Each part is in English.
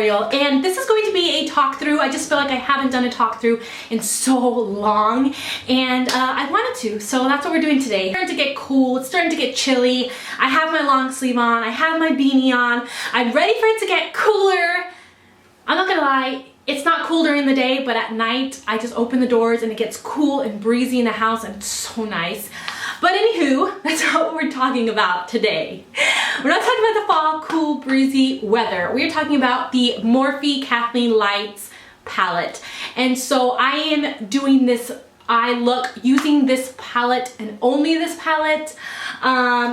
tutorial, and this is going to be a talk through. I just feel like I haven't done a talk through in so long, and I wanted to, so that's what we're doing today. It's starting to get cool, it's starting to get chilly. I have my long sleeve on, I have my beanie on, I'm ready for it to get cooler. I'm not gonna lie, it's not cool during the day, but at night I just open the doors and it gets cool and breezy in the house, and it's so nice. But anywho, that's not what we're talking about today. We're not talking about the fall, cool, breezy weather. We're talking about the Morphe Kathleen Lights palette. And so I am doing this eye look using this palette and only this palette.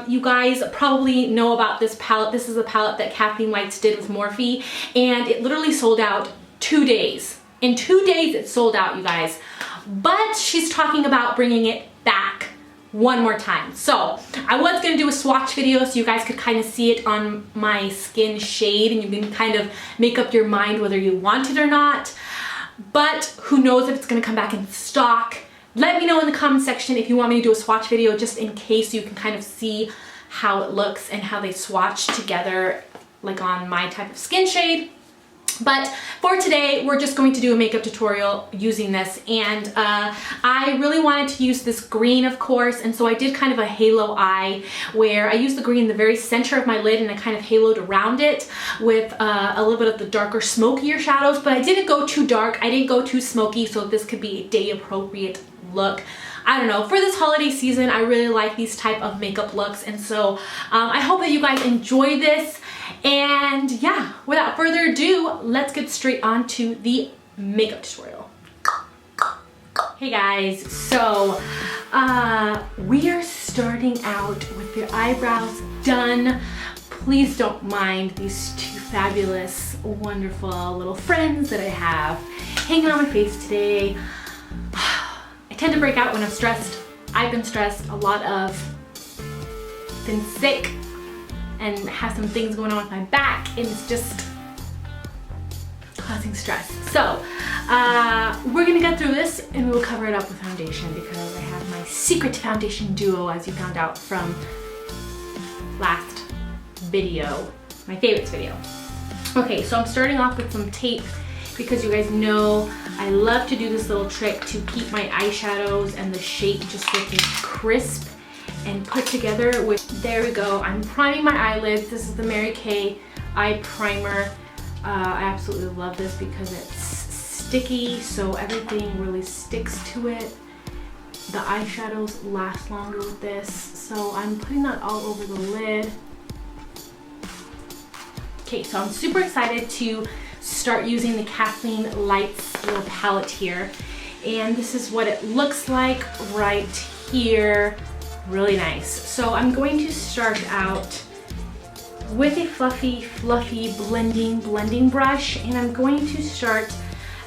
You guys probably know about this palette. This is a palette that Kathleen Lights did with Morphe, and it literally sold out 2 days. In 2 days it sold out, you guys. But she's talking about bringing it back one more time. So I was gonna do a swatch video so you guys could kind of see it on my skin shade, and you can kind of make up your mind whether you want it or not. But who knows if it's gonna come back in stock. Let me know in the comment section if you want me to do a swatch video, just in case you can kind of see how it looks and how they swatch together, like on my type of skin shade. But for today, we're just going to do a makeup tutorial using this, and I really wanted to use this green, of course, and so I did kind of a halo eye where I used the green in the very center of my lid and I kind of haloed around it with a little bit of the darker, smokier shadows, but I didn't go too dark, I didn't go too smoky, so this could be a day-appropriate look. I don't know, for this holiday season, I really like these type of makeup looks, and so I hope that you guys enjoy this. And yeah, without further ado, let's get straight on to the makeup tutorial. Hey guys, so we are starting out with your eyebrows done. Please don't mind these two fabulous, wonderful little friends that I have hanging on my face today. I tend to break out when I'm stressed. I've been stressed a lot, been sick, and have some things going on with my back, and it's just causing stress. So we're gonna get through this and we'll cover it up with foundation, because I have my secret foundation duo, as you found out from last video, my favorites video. Okay, so I'm starting off with some tape, because you guys know I love to do this little trick to keep my eyeshadows and the shape just looking crisp and put together with, there we go. I'm priming my eyelids. This is the Mary Kay eye primer. I absolutely love this because it's sticky, so everything really sticks to it. The eyeshadows last longer with this, so I'm putting that all over the lid. Okay, so I'm super excited to start using the Kathleen Lights little palette here, and this is what it looks like right here. Really nice. So I'm going to start out with a fluffy blending brush, and I'm going to start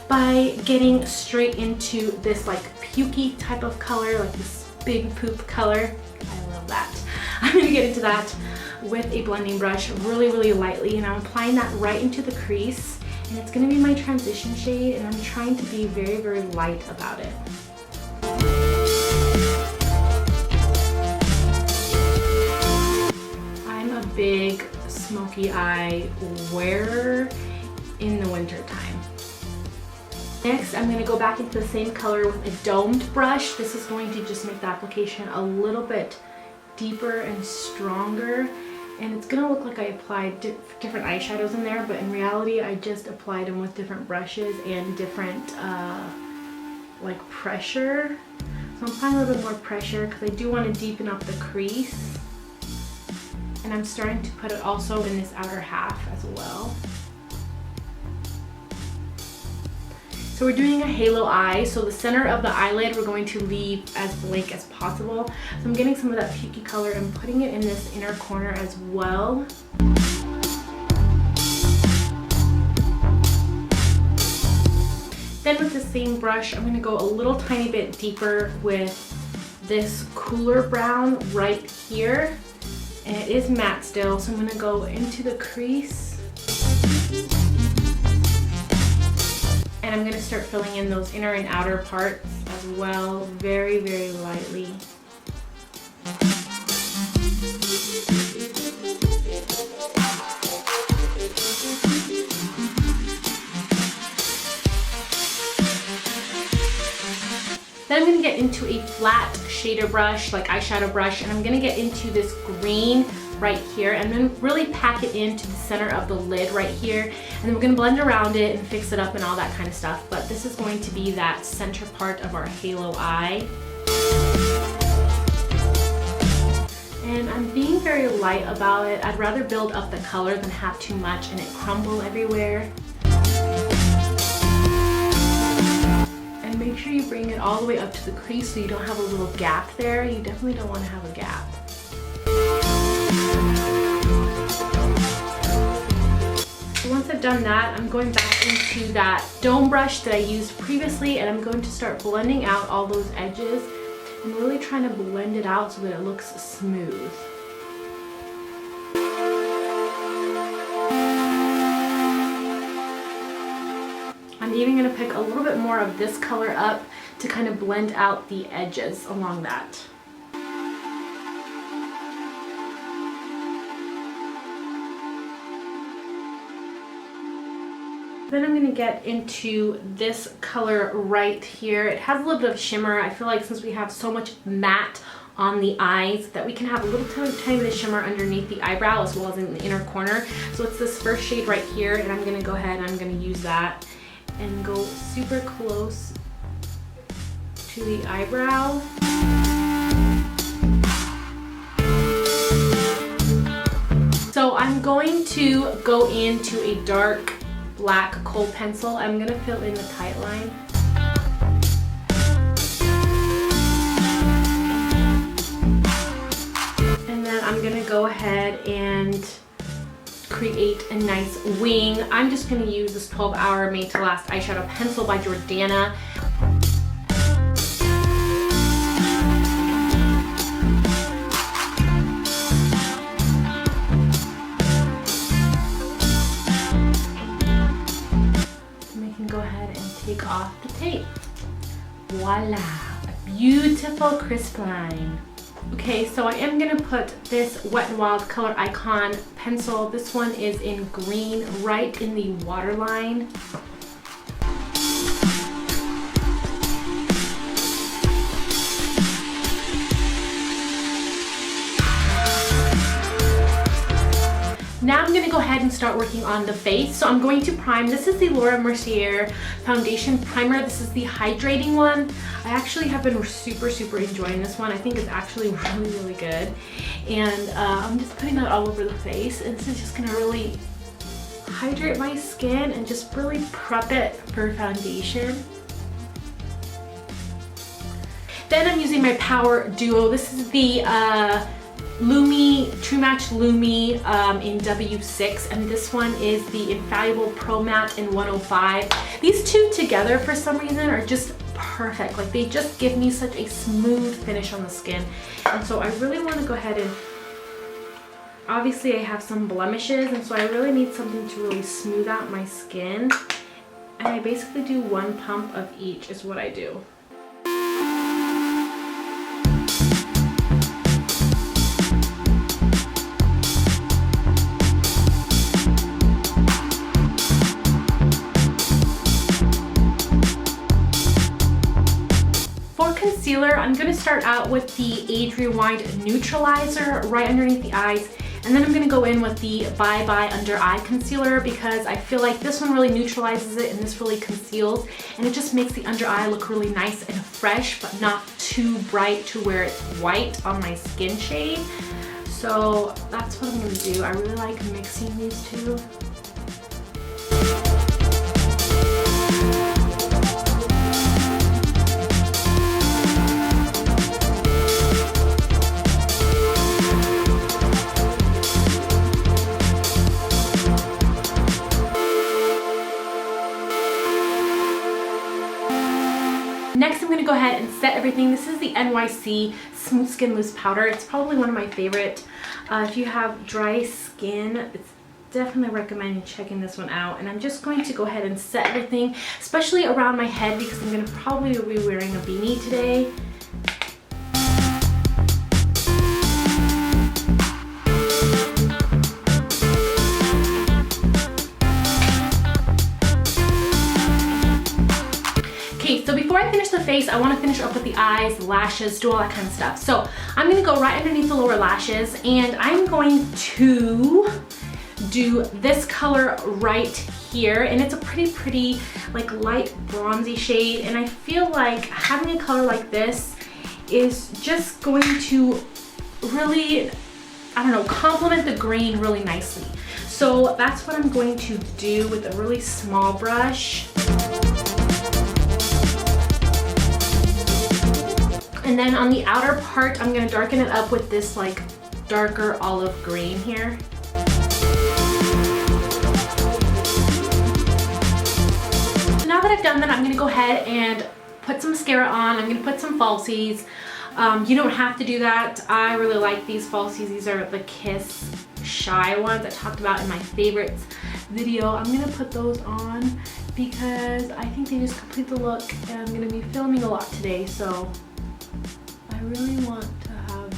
by getting straight into this like pukey type of color, like this big poop color. I love that. I'm gonna get into that with a blending brush really lightly, and I'm applying that right into the crease, and it's gonna be my transition shade, and I'm trying to be very light about it. Big smoky eye wearer in the winter time. Next, I'm going to go back into the same color with a domed brush. This is going to just make the application a little bit deeper and stronger, and it's going to look like I applied different eyeshadows in there, but in reality I just applied them with different brushes and different like pressure. So I'm applying a little bit more pressure because I do want to deepen up the crease. And I'm starting to put it also in this outer half as well. So we're doing a halo eye, so the center of the eyelid we're going to leave as blank as possible. So I'm getting some of that pukey color and putting it in this inner corner as well. Then with the same brush, I'm going to go a little tiny bit deeper with this cooler brown right here. And it is matte still, so I'm going to go into the crease. And I'm going to start filling in those inner and outer parts as well, very lightly. gonna get into a flat shader brush, like eyeshadow brush, and I'm gonna get into this green right here, and then really pack it into the center of the lid right here, and then we're gonna blend around it and fix it up and all that kind of stuff. But this is going to be that center part of our halo eye. And I'm being very light about it. I'd rather build up the color than have too much and it crumble everywhere. And make sure you bring it all the way up to the crease so you don't have a little gap there. You definitely don't want to have a gap. So once I've done that, I'm going back into that dome brush that I used previously, and I'm going to start blending out all those edges and really trying to blend it out so that it looks smooth. I'm even going to pick a little bit more of this color up to kind of blend out the edges along that. Then I'm gonna get into this color right here. It has a little bit of shimmer. I feel like since we have so much matte on the eyes that we can have a little tiny bit of shimmer underneath the eyebrow as well as in the inner corner. So it's this first shade right here, and I'm gonna go ahead and I'm gonna use that and go super close to the eyebrow. So I'm going to go into a dark black kohl pencil. I'm gonna fill in the tight line. And then I'm gonna go ahead and create a nice wing. I'm just gonna use this 12-hour Made to Last eyeshadow pencil by Jordana. Take off the tape. Voila, a beautiful crisp line. Okay, so I am gonna put this Wet n Wild Color Icon pencil. This one is in green, right in the waterline. Now I'm gonna go ahead and start working on the face. So I'm going to prime. This is the Laura Mercier Foundation Primer. This is the hydrating one. I actually have been super enjoying this one. I think it's actually really good. And I'm just putting that all over the face. And this is just gonna really hydrate my skin and just really prep it for foundation. Then I'm using my Power Duo. This is the Lumi, True Match Lumi in W6, and this one is the Infallible Pro Matte in 105. These two together for some reason are just perfect. Like, they just give me such a smooth finish on the skin. And so I really want to go ahead and, obviously I have some blemishes, and so I really need something to really smooth out my skin. And I basically do one pump of each is what I do. Concealer, I'm going to start out with the Age Rewind Neutralizer right underneath the eyes, and then I'm going to go in with the Bye Bye Under Eye Concealer because I feel like this one really neutralizes it and this really conceals, and it just makes the under eye look really nice and fresh but not too bright to where it's white on my skin shade. So that's what I'm going to do. I really like mixing these two. Next, I'm going to go ahead and set everything. This is the NYC Smooth Skin Loose Powder. It's probably one of my favorite. If you have dry skin, it's definitely recommend checking this one out. And I'm just going to go ahead and set everything, especially around my head because I'm going to probably be wearing a beanie today. So before I finish the face, I want to finish up with the eyes, the lashes, do all that kind of stuff. So I'm going to go right underneath the lower lashes, and I'm going to do this color right here, and it's a pretty like light bronzy shade, and I feel like having a color like this is just going to really, I don't know, complement the green really nicely. So that's what I'm going to do with a really small brush. And then on the outer part, I'm gonna darken it up with this like darker olive green here. Now that I've done that, I'm gonna go ahead and put some mascara on. I'm gonna put some falsies. You don't have to do that. I really like these falsies. These are the Kiss Shy ones I talked about in my favorites video. I'm gonna put those on because I think they just complete the look, and I'm gonna be filming a lot today, so I really want to have...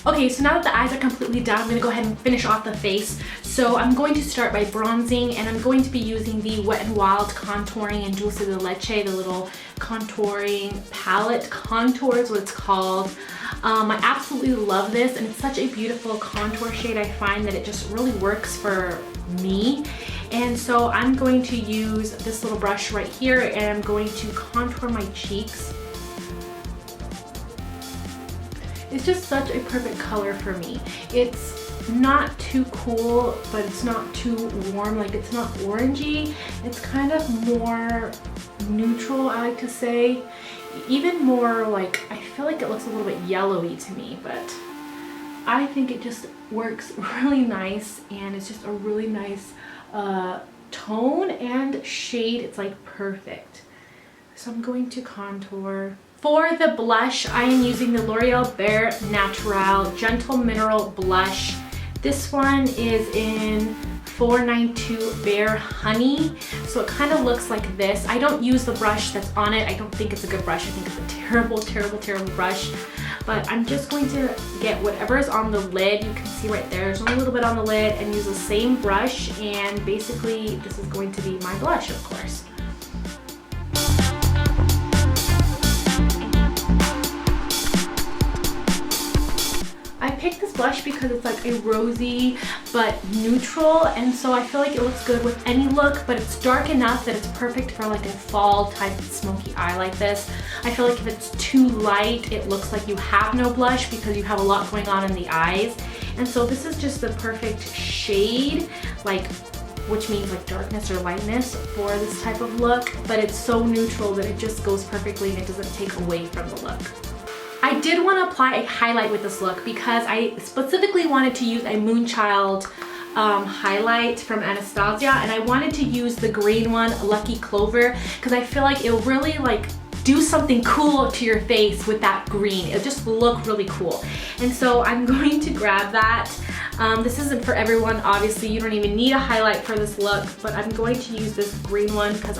Okay, so now that the eyes are completely done, I'm gonna go ahead and finish off the face. So I'm going to start by bronzing, and I'm going to be using the Wet n Wild Contouring and Dulce de Leche, the little contouring palette. Contour is what it's called. I absolutely love this, and it's such a beautiful contour shade. I find that it just really works for me. And so I'm going to use this little brush right here, and I'm going to contour my cheeks. It's just such a perfect color for me. It's not too cool, but it's not too warm. Like, it's not orangey. It's kind of more neutral, I like to say. Even more like, I feel like it looks a little bit yellowy to me, but I think it just works really nice, and it's just a really nice tone and shade. It's like perfect. So I'm going to contour. For the blush, I am using the L'Oreal Bare Natural Gentle Mineral Blush. This one is in 492 Bare Honey. So it kind of looks like this. I don't use the brush that's on it. I don't think it's a good brush. I think it's a terrible brush. But I'm just going to get whatever is on the lid. You can see right there, there's only a little bit on the lid, and use the same brush, and basically this is going to be my blush, of course. I picked this blush because it's like a rosy but neutral, and so I feel like it looks good with any look, but it's dark enough that it's perfect for like a fall type smoky eye like this. I feel like if it's too light, it looks like you have no blush because you have a lot going on in the eyes. And so this is just the perfect shade, like, which means like darkness or lightness for this type of look, but it's so neutral that it just goes perfectly and it doesn't take away from the look. I did want to apply a highlight with this look because I specifically wanted to use a Moonchild highlight from Anastasia, and I wanted to use the green one, Lucky Clover, because I feel like it'll really like do something cool to your face with that green. It'll just look really cool. And so I'm going to grab that. This isn't for everyone, obviously. You don't even need a highlight for this look, but I'm going to use this green one because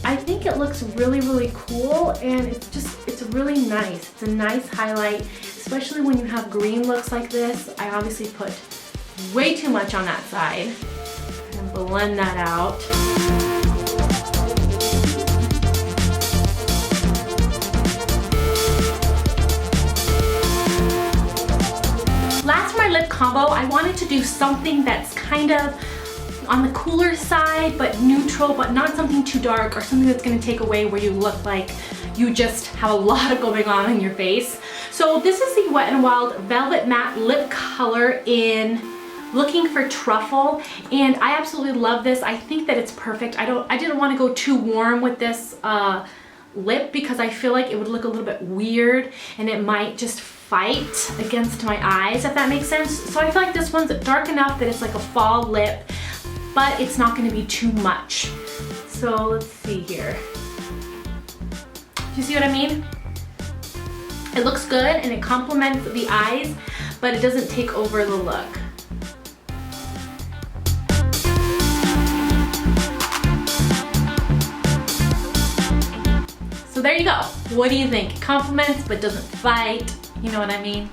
I think it looks really cool, and it's really nice. It's a nice highlight, especially when you have green looks like this. I obviously put way too much on that side, and blend that out. Last for my lip combo, I wanted to do something that's kind of on the cooler side, but neutral, but not something too dark or something that's gonna take away where you look like you just have a lot going on your face. So this is the Wet n Wild Velvet Matte Lip Color in Looking for Truffle, and I absolutely love this. I think that it's perfect. I didn't want to go too warm with this lip because I feel like it would look a little bit weird and it might just fight against my eyes, if that makes sense. So I feel like this one's dark enough that it's like a fall lip, but it's not going to be too much. So let's see here. Do you see what I mean? It looks good and it complements the eyes, but it doesn't take over the look. So there you go. What do you think? It complements but doesn't fight. You know what I mean?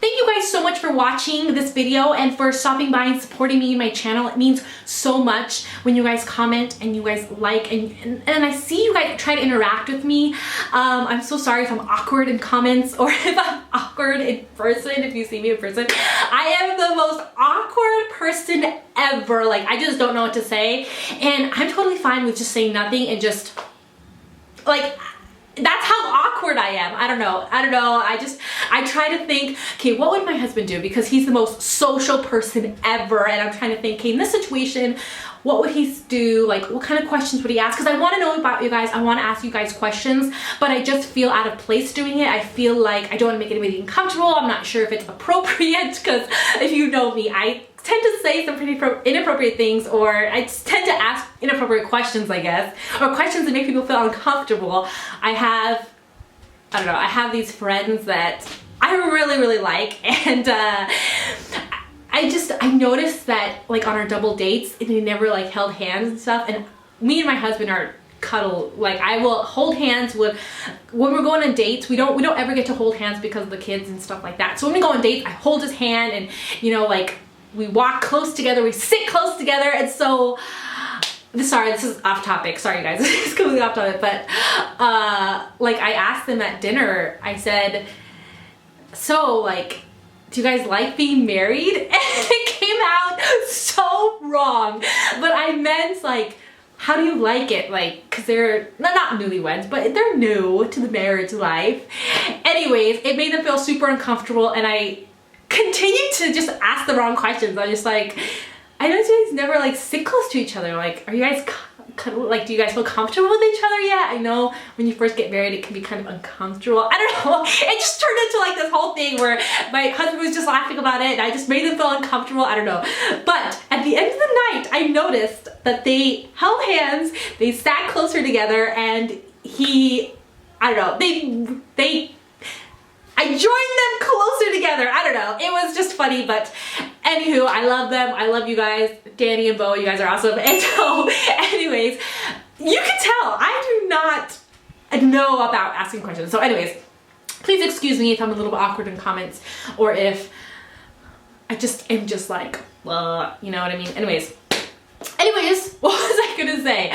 Thank you guys so much for watching this video and for stopping by and supporting me in my channel. It means so much when you guys comment and you guys like and I see you guys try to interact with me. I'm so sorry if I'm awkward in comments or if I'm awkward in person, if you see me in person. I am the most awkward person ever. Like, I just don't know what to say. And I'm totally fine with just saying nothing and just, like, that's how awkward I am. I don't know. I try to think, okay, what would my husband do? Because he's the most social person ever. And I'm trying to think, okay, in this situation, what would he do? Like, what kind of questions would he ask? Because I want to know about you guys. I want to ask you guys questions, but I just feel out of place doing it. I feel like I don't want to make anybody uncomfortable. I'm not sure if it's appropriate because if you know me, I tend to say some pretty inappropriate things, or I tend to ask inappropriate questions, I guess, or questions that make people feel uncomfortable. I don't know, I have these friends that I really like, and I noticed that, like, on our double dates, they never like held hands and stuff, and me and my husband are cuddle, like, I will hold hands with, when we're going on dates, we don't ever get to hold hands because of the kids and stuff like that. So when we go on dates, I hold his hand, and you know, like, we walk close together, we sit close together, and so, sorry, this is off topic, sorry guys, it's completely off topic, but like, I asked them at dinner, I said, so, like, do you guys like being married? And it came out so wrong, but I meant, like, how do you like it? Like, because they're not newlyweds, but they're new to the marriage life. Anyways, it made them feel super uncomfortable, and I continued to just ask the wrong questions. I'm just like, I know you guys never like sit close to each other. Like, are you guys like, do you guys feel comfortable with each other yet? I know when you first get married, it can be kind of uncomfortable. I don't know. It just turned into like this whole thing where my husband was just laughing about it, and I just made them feel uncomfortable. I don't know. But at the end of the night, I noticed that they held hands, they sat closer together, and I don't know, I joined them closer together. I don't know. It was just funny, but anywho, I love them. I love you guys. Danny and Bo, you guys are awesome. And so, anyways, you can tell I do not know about asking questions. So anyways, please excuse me if I'm a little bit awkward in comments, or if I just am just like, you know what I mean? Anyways, what was I gonna say?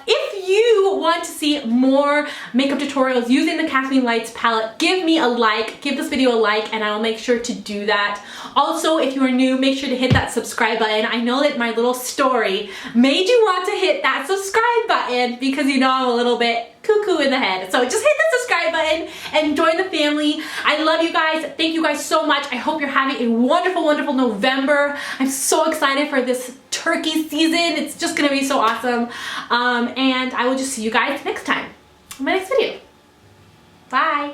If you want to see more makeup tutorials using the Kathleen Lights palette, give me a like, give this video a like, and I'll make sure to do that. Also, if you are new, make sure to hit that subscribe button. I know that my little story made you want to hit that subscribe button because you know I'm a little bit cuckoo in the head. So just hit the subscribe button and join the family. I love you guys. Thank you guys so much. I hope you're having a wonderful November. I'm so excited for this turkey season. It's just gonna be so awesome. And I will just see you guys next time in my next video. Bye.